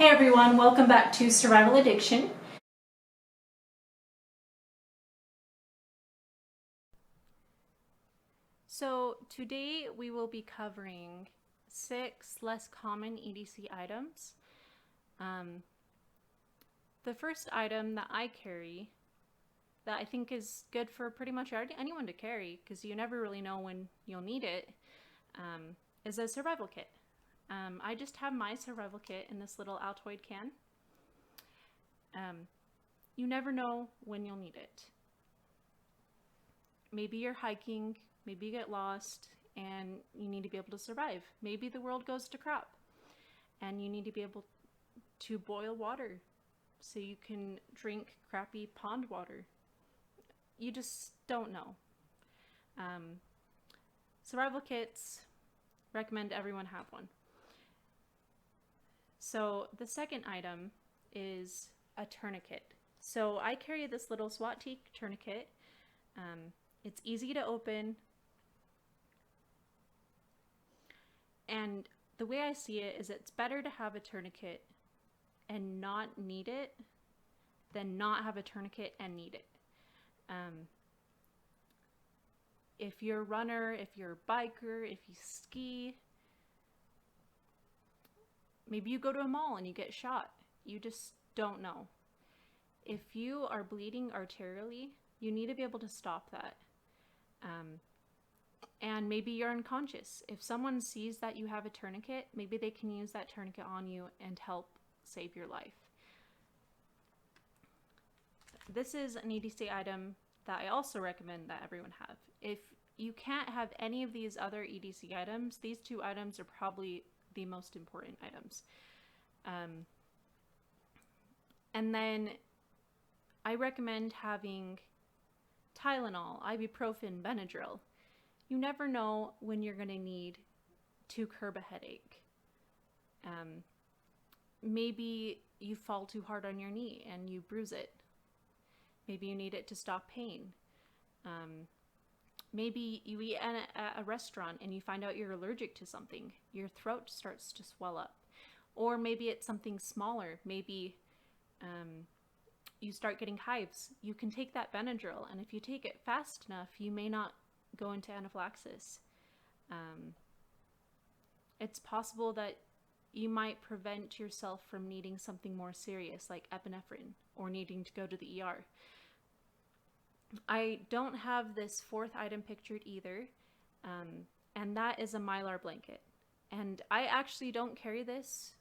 Hey everyone, welcome back to Survival Addiction. So today we will be covering 6 less common EDC items. The first item that I carry that I think is good for pretty much anyone to carry, because you never really know when you'll need it, is a survival kit. I just have my survival kit in this little Altoid can. You never know when you'll need it. Maybe you're hiking, maybe you get lost, and you need to be able to survive. Maybe the world goes to crap, and you need to be able to boil water so you can drink crappy pond water. You just don't know. Survival kits, recommend everyone have one. So the second item is a tourniquet. So I carry this little SWAT tourniquet. It's easy to open. And the way I see it is it's better to have a tourniquet and not need it than not have a tourniquet and need it. If you're a runner, if you're a biker, if you ski, maybe you go to a mall and you get shot. You just don't know. If you are bleeding arterially, you need to be able to stop that. And maybe you're unconscious. If someone sees that you have a tourniquet, maybe they can use that tourniquet on you and help save your life. This is an EDC item that I also recommend that everyone have. If you can't have any of these other EDC items, these two items are probably the most important items. And then I recommend having Tylenol, ibuprofen, Benadryl. You never know when you're going to need to curb a headache. Maybe you fall too hard on your knee and you bruise it. Maybe you need it to stop pain. Maybe you eat at a restaurant and you find out you're allergic to something. Your throat starts to swell up. Or maybe it's something smaller. Maybe you start getting hives. You can take that Benadryl, and if you take it fast enough, you may not go into anaphylaxis. It's possible that you might prevent yourself from needing something more serious like epinephrine or needing to go to the ER. I don't have this fourth item pictured either, and that is a Mylar blanket. And I actually don't carry this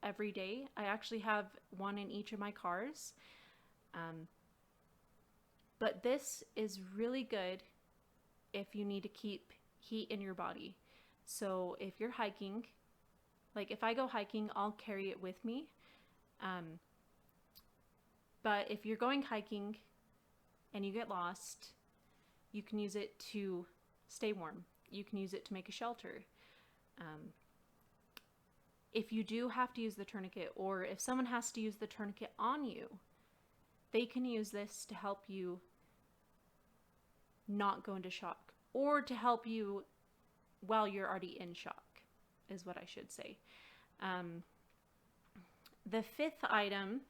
every day. I actually have one in each of my cars. But this is really good if you need to keep heat in your body. So if you're hiking, like if I go hiking, I'll carry it with me. But if you're going hiking and you get lost, you can use it to stay warm. You can use it to make a shelter. If you do have to use the tourniquet, or if someone has to use the tourniquet on you, they can use this to help you not go into shock, or to help you while you're already in shock, is what I should say. The fifth item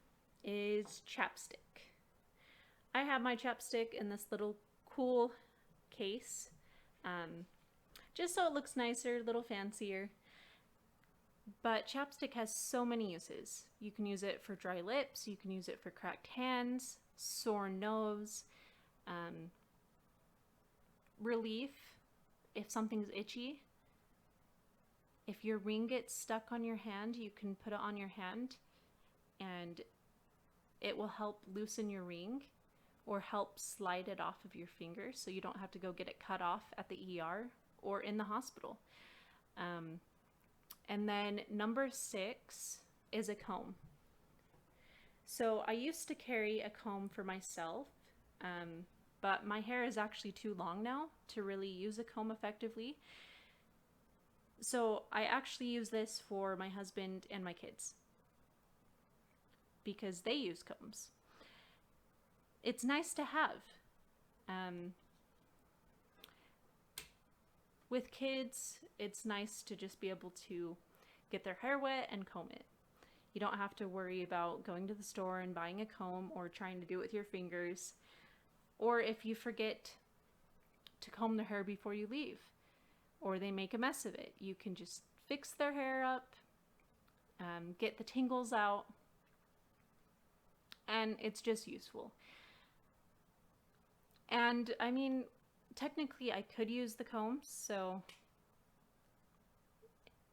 is chapstick. I have my chapstick in this little cool case, just so it looks nicer, a little fancier. But chapstick has so many uses. You can use it for dry lips, you can use it for cracked hands, sore nose, relief if something's itchy. If your ring gets stuck on your hand, you can put it on your hand and it will help loosen your ring or help slide it off of your finger so you don't have to go get it cut off at the ER or in the hospital. And then number 6 is a comb. So I used to carry a comb for myself, but my hair is actually too long now to really use a comb effectively. So I actually use this for my husband and my kids because they use combs. It's nice to have. With kids, it's nice to just be able to get their hair wet and comb it. You don't have to worry about going to the store and buying a comb or trying to do it with your fingers. Or if you forget to comb their hair before you leave, or they make a mess of it, you can just fix their hair up, get the tingles out, and it's just useful. And I mean, technically I could use the combs, so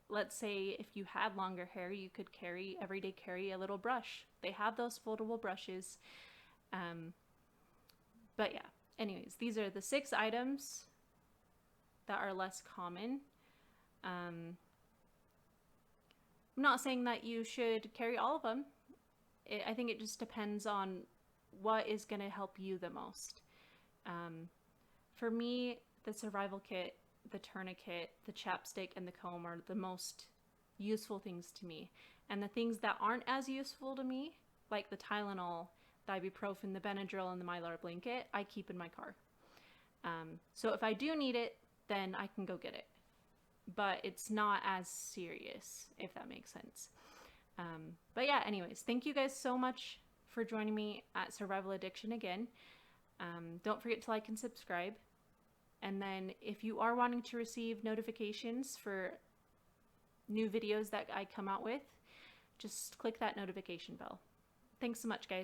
let's say if you had longer hair, you could everyday carry a little brush. They have those foldable brushes. But yeah, anyways, these are the 6 items that are less common. I'm not saying that you should carry all of them. I think it just depends on what is going to help you the most. For me, the survival kit, the tourniquet, the chapstick, and the comb are the most useful things to me. And the things that aren't as useful to me, like the Tylenol, the ibuprofen, the Benadryl, and the Mylar blanket, I keep in my car. So if I do need it, then I can go get it. But it's not as serious, if that makes sense. But yeah, anyways, thank you guys so much for joining me at Survival Addiction again. Don't forget to like and subscribe. And then if you are wanting to receive notifications for new videos that I come out with, just click that notification bell. Thanks so much, guys.